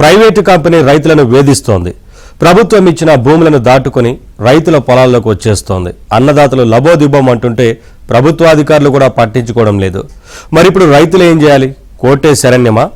Private company రైతులను వేధిస్తోంది. ప్రభుత్వం ఇచ్చిన భూములను దాటుకుని రైతుల పొలాల్లోకి వచ్చేస్తోంది. అన్నదాతలు లబోదిబోం అంటుంటే ప్రభుత్వాధికారులు కూడా పట్టించుకోవడం లేదు. మరిప్పుడు రైతులు ఏం చేయాలి? కోర్టే శరణ్యమా?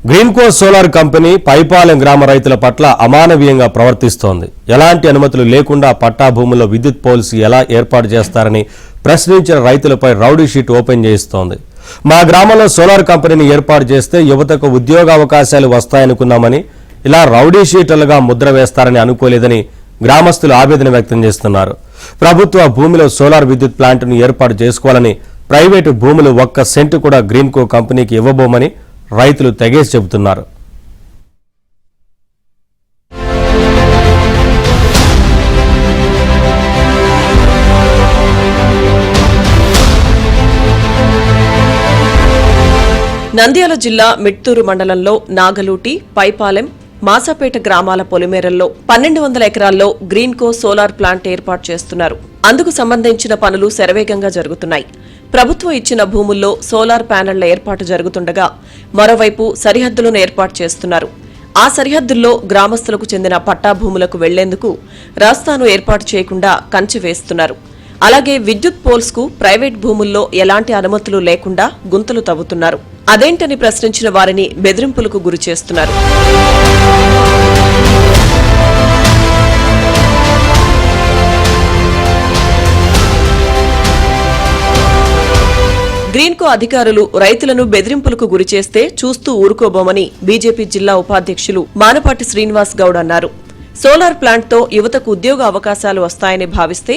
గ్రీన్కో సోలార్ కంపెనీ పైపాలెం గ్రామ రైతుల పట్ల అమానవీయంగా ప్రవర్తిస్తోంది. ఎలాంటి అనుమతులు లేకుండా పట్టా భూముల్లో విద్యుత్ పోల్స్ ఎలా ఏర్పాటు చేస్తారని ప్రశ్నించిన రైతులపై రౌడీ షీట్ ఓపెన్ చేస్తోంది. మా గ్రామంలో సోలార్ కంపెనీని ఏర్పాటు చేస్తే యువతకు ఉద్యోగ అవకాశాలు వస్తాయనుకున్నామని ఇలా రౌడీ షీట్లుగా ముద్ర వేస్తారని అనుకోలేదని గ్రామస్తులు ఆవేదన వ్యక్తం చేస్తున్నారు. ప్రభుత్వ భూమిలో సోలార్ విద్యుత్ ప్లాంట్ను ఏర్పాటు చేసుకోవాలని, ప్రైవేటు భూములు 1 సెంటు కూడా గ్రీన్కో కంపెనీకి ఇవ్వబోమని రైతులు తెగేసి చెబుతున్నారు. నంద్యాల జిల్లా మిట్టూరు మండలంలో నాగలూటి, పైపాలెం, మాసాపేట గ్రామాల పొలిమేరల్లో 1200 ఎకరాల్లో గ్రీన్కో సోలార్ ప్లాంట్ ఏర్పాటు చేస్తున్నారు. అందుకు సంబంధించిన పనులు శరవేగంగా జరుగుతున్నాయి. ప్రభుత్వం ఇచ్చిన భూముల్లో సోలార్ ప్యానెళ్ల ఏర్పాటు జరుగుతుండగా మరోవైపు సరిహద్దులను ఏర్పాటు చేస్తున్నారు. ఆ సరిహద్దుల్లో గ్రామస్తులకు చెందిన పట్టా భూములకు వెళ్లేందుకు రాస్తాను ఏర్పాటు చేయకుండా కంచె వేస్తున్నారు. అలాగే విద్యుత్ పోల్స్ కు ప్రైవేట్ భూముల్లో ఎలాంటి అనుమతులు లేకుండా గుంతలు తవ్వుతున్నారు. అదేంటని ప్రశ్నించిన వారిని బెదిరింపులకు గురి చేస్తున్నారు. గ్రీన్కో అధికారులు రైతులను బెదిరింపులకు గురిచేస్తే చూస్తూ ఊరుకోబోమని బీజేపీ జిల్లా ఉపాధ్యక్షులు మానపాటి శ్రీనివాస్ గౌడ్ అన్నారు. సోలార్ ప్లాంట్తో యువతకు ఉద్యోగ అవకాశాలు వస్తాయని భావిస్తే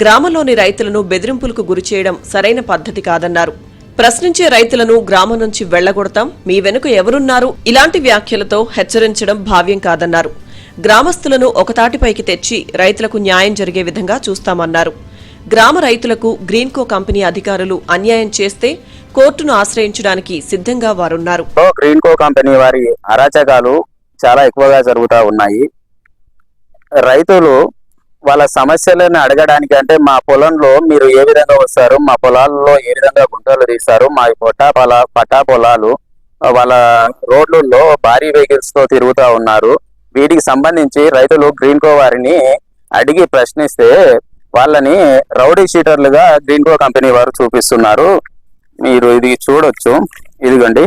గ్రామంలోని రైతులను బెదిరింపులకు గురిచేయడం సరైన పద్ధతి కాదన్నారు. ప్రశ్నించే రైతులను గ్రామం నుంచి వెళ్లగొడతాం, మీ వెనుక ఎవరున్నారు, ఇలాంటి వ్యాఖ్యలతో హెచ్చరించడం భావ్యం కాదన్నారు. గ్రామస్తులను ఒకతాటిపైకి తెచ్చి రైతులకు న్యాయం జరిగే విధంగా చూస్తామన్నారు. గ్రామ రైతులకు గ్రీన్కో కంపెనీ అధికారులు అన్యాయం చేస్తే కోర్టును ఆశ్రయించడానికి సిద్ధంగా వారున్నారు. గ్రీన్కో కంపెనీ వారి అరాచకాలు చాలా ఎక్కువగా జరుగుతూ ఉన్నాయి. రైతులు వాళ్ళ సమస్యలను అడగడానికి, అంటే మా పొలంలో మీరు ఏ విధంగా వస్తారు, మా పొలాల్లో ఏ విధంగా గుంటలు తీస్తారు, మా పట్టా పొలాలు వాళ్ళ రోడ్లలో భారీ వెహికల్స్ తో తిరుగుతూ ఉన్నారు. వీటికి సంబంధించి రైతులు గ్రీన్కో వారిని అడిగి ప్రశ్నిస్తే వాళ్ళని రౌడీ షీటర్లుగా గ్రీన్కో కంపెనీ వారు చూపిస్తున్నారు. మీరు ఇది చూడొచ్చు. ఇదిగోండి,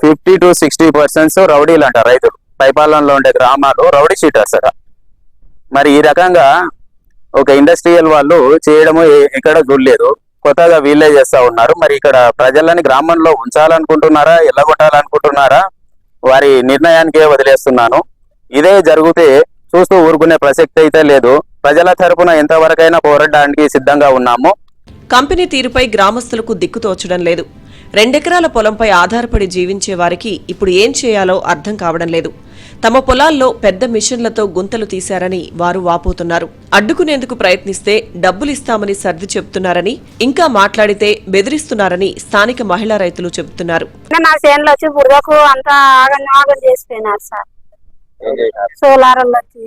50 to 60% రౌడీలు అంట రైతులు. పైపాలెంలో ఉండే గ్రామాలు రౌడీ షీటర్స్ అట. మరి ఈ రకంగా ఒక ఇండస్ట్రియల్ వాళ్ళు చేయడము ఎక్కడ చూడలేదు. కొత్తగా వీళ్ళే చేస్తా ఉన్నారు. మరి ఇక్కడ ప్రజలని గ్రామంలో ఉంచాలనుకుంటున్నారా, ఎల్లగొట్టాలనుకుంటున్నారా, వారి నిర్ణయానికే వదిలేస్తున్నాను. ఇదే జరిగితే చూస్తూ ఊరుకునే ప్రసక్తి అయితే లేదు. ప్రజల తరపున ఎంతవరకైనా పోరాడడానికి సిద్ధంగా ఉన్నాము. కంపెనీ తీరుపై గ్రామస్తులకు దిక్కుతోచడం లేదు. 2 ఎకరాల పొలంపై ఆధారపడి జీవించే వారికి ఇప్పుడు ఏం చేయాలో అర్థం కావడం లేదు. తమ పొలాల్లో పెద్ద మిషన్లతో గుంతలు తీశారని వారు వాపోతున్నారు. అడ్డుకునేందుకు ప్రయత్నిస్తే డబ్బులిస్తామని సర్ది చెబుతున్నారని, ఇంకా మాట్లాడితే బెదిరిస్తున్నారని స్థానిక మహిళా రైతులు చెబుతున్నారు. నా చేనులో వచ్చి బురదకు అంత ఆగం చేసిపోయినారు సార్. సోలార్ వచ్చి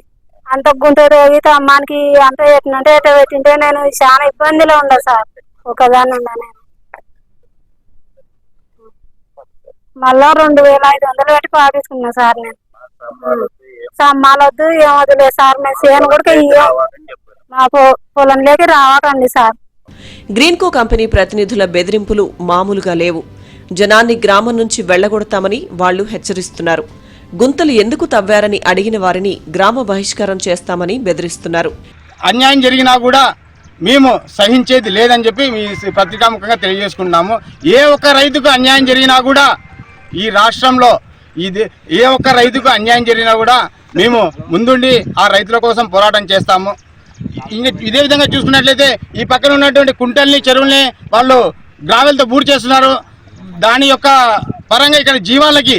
అంత గుంట తోగితే అమ్మానికి అంత పెట్టినంటే ఎట పెట్టింటే నేను చాలా ఇబ్బందిలో ఉండా సార్. ఒకదాన్ని ఉండా నేను మళ్ళా 2500 పెట్టి పాటిస్తున్నా సార్. నేను సమ్మాలొద్దు ఏమొద్దులే సార్, నేను చేయను కూడా మా పొలంలోకి రావకండి సార్. గ్రీన్కో కంపెనీ ప్రతినిధుల బెదిరింపులు మామూలుగా లేవు. జనాన్ని గ్రామం నుంచి వెళ్లగొడతామని వాళ్లు హెచ్చరిస్తున్నారు. గుంతలు ఎందుకు తవ్వారని అడిగిన వారిని గ్రామ బహిష్కారం చేస్తామని బెదిరిస్తున్నారు. అన్యాయం జరిగినా కూడా మేము సహించేది లేదని చెప్పి మీ పత్రికాముఖంగా తెలియజేసుకుంటున్నాము. ఏ ఒక్క రైతుకు అన్యాయం జరిగినా కూడా ఈ రాష్ట్రంలో ఏ ఒక్క రైతుకు అన్యాయం జరిగినా కూడా మేము ముందుండి ఆ రైతుల కోసం పోరాటం చేస్తాము. ఇదే విధంగా చూసుకున్నట్లయితే ఈ పక్కన ఉన్నటువంటి కుంటల్ని, చెరువుల్ని వాళ్ళు గ్రావెల్తో బూడి చేస్తున్నారు. దాని యొక్క పరంగా ఇక్కడ జీవాలకి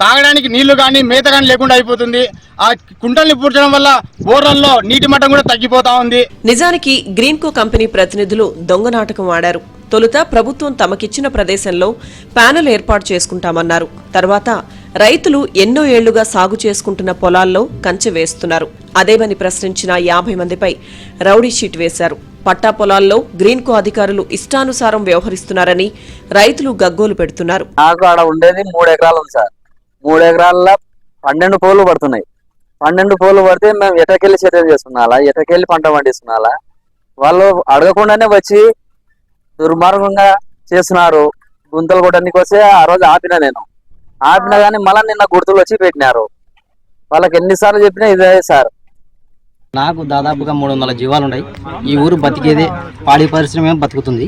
తాగడానికి నీళ్లు కానీ మేత కానీ లేకుండా అయిపోతుంది. ఆ కుంటల్ని పూడ్చడం వల్ల బోర్లల్లో నీటి మట్టం కూడా తగ్గిపోతా ఉంది. నిజానికి గ్రీన్కో కంపెనీ ప్రతినిధులు దొంగ నాటకం ఆడారు. తొలుత ప్రభుత్వం తమకిచ్చిన ప్రదేశంలో ప్యానెల్ ఏర్పాటు చేసుకుంటామన్నారు. తర్వాత రైతులు ఎన్నో ఏళ్లుగా సాగు చేసుకుంటున్న పొలాల్లో కంచె వేస్తున్నారు. అదేమని ప్రశ్నించిన 50 మందిపై రౌడీ షీట్ వేశారు. పట్టా పొలాల్లో గ్రీన్కో అధికారులు ఇష్టానుసారం వ్యవహరిస్తున్నారని రైతులు గగ్గోలు పెడుతున్నారు. నాకు ఆడ ఉండేది 3 ఎకరాలు ఉంది సార్. 3 ఎకరాల్లో 12 పోలు పడుతున్నాయి. 12 పోలు పడితే మేము ఎటకెళ్ళి చర్యలు చేసుకున్నాలా, ఎటకెళ్ళి పంట పండిస్తున్నాలా? వాళ్ళు అడగకుండానే వచ్చి దుర్మార్గంగా చేస్తున్నారు. గుంతలు కొట్టడానికి వస్తే ఆ రోజు ఆపినా కానీ మళ్ళీ నిన్న గుర్తులు వచ్చి పెట్టినారు. వాళ్ళకి ఎన్నిసార్లు చెప్పినా ఇదే సార్. నాకు దాదాపుగా 300 జీవాలు ఉన్నాయి. ఈ ఊరు బతికేదే పాడి పరిశ్రమ బతుకుతుంది.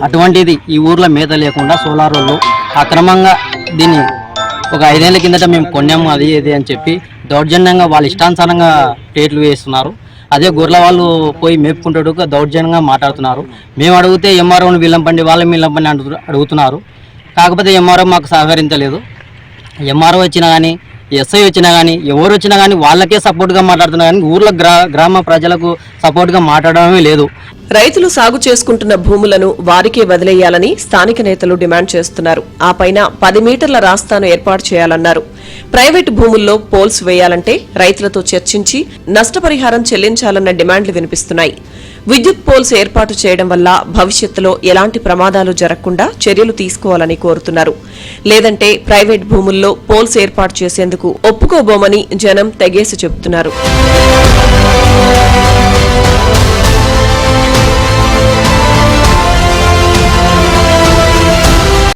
అటువంటిది ఈ ఊర్లో మేత లేకుండా సోలార్ వాళ్ళు అక్రమంగా దీన్ని ఒక 5 ఏళ్ల కిందట మేము కొన్నాము అది ఇది అని చెప్పి దౌర్జన్యంగా వాళ్ళ ఇష్టానుసారంగా రేట్లు వేస్తున్నారు. అదే గొర్రెల వాళ్ళు పోయి మేపుకుంటాడు దౌర్జన్యంగా మాట్లాడుతున్నారు. మేము అడిగితే ఎంఆర్ఓని వీళ్ళంపండి వీళ్ళంపండి అడుగుతున్నారు. కాకపోతే ఎంఆర్ఓ మాకు సహకరించలేదు. ఎంఆర్ఓ వచ్చినా కానీ ఎస్ఐ వచ్చినా కానీ ఎవరు వచ్చినా కానీ వాళ్ళకే సపోర్ట్గా మాట్లాడుతున్నా కానీ ఊర్లో గ్రామ ప్రజలకు సపోర్ట్గా మాట్లాడడమే లేదు. రైతులు సాగు చేసుకుంటున్న భూములను వారికే వదిలేయాలని స్థానిక నేతలు డిమాండ్ చేస్తున్నారు. ఆ పైన 10 మీటర్ల రాస్తాను ఏర్పాటు చేయాలన్నారు. ప్రైవేటు భూముల్లో పోల్స్ వేయాలంటే రైతులతో చర్చించి నష్టపరిహారం చెల్లించాలన్న డిమాండ్లు వినిపిస్తున్నాయి. విద్యుత్ పోల్స్ ఏర్పాటు చేయడం వల్ల భవిష్యత్తులో ఎలాంటి ప్రమాదాలు జరగకుండా చర్యలు తీసుకోవాలని కోరుతున్నారు. లేదంటే ప్రైవేట్ భూముల్లో పోల్స్ ఏర్పాటు చేసేందుకు ఒప్పుకోబోమని జనం తెగేసి చెబుతున్నారు.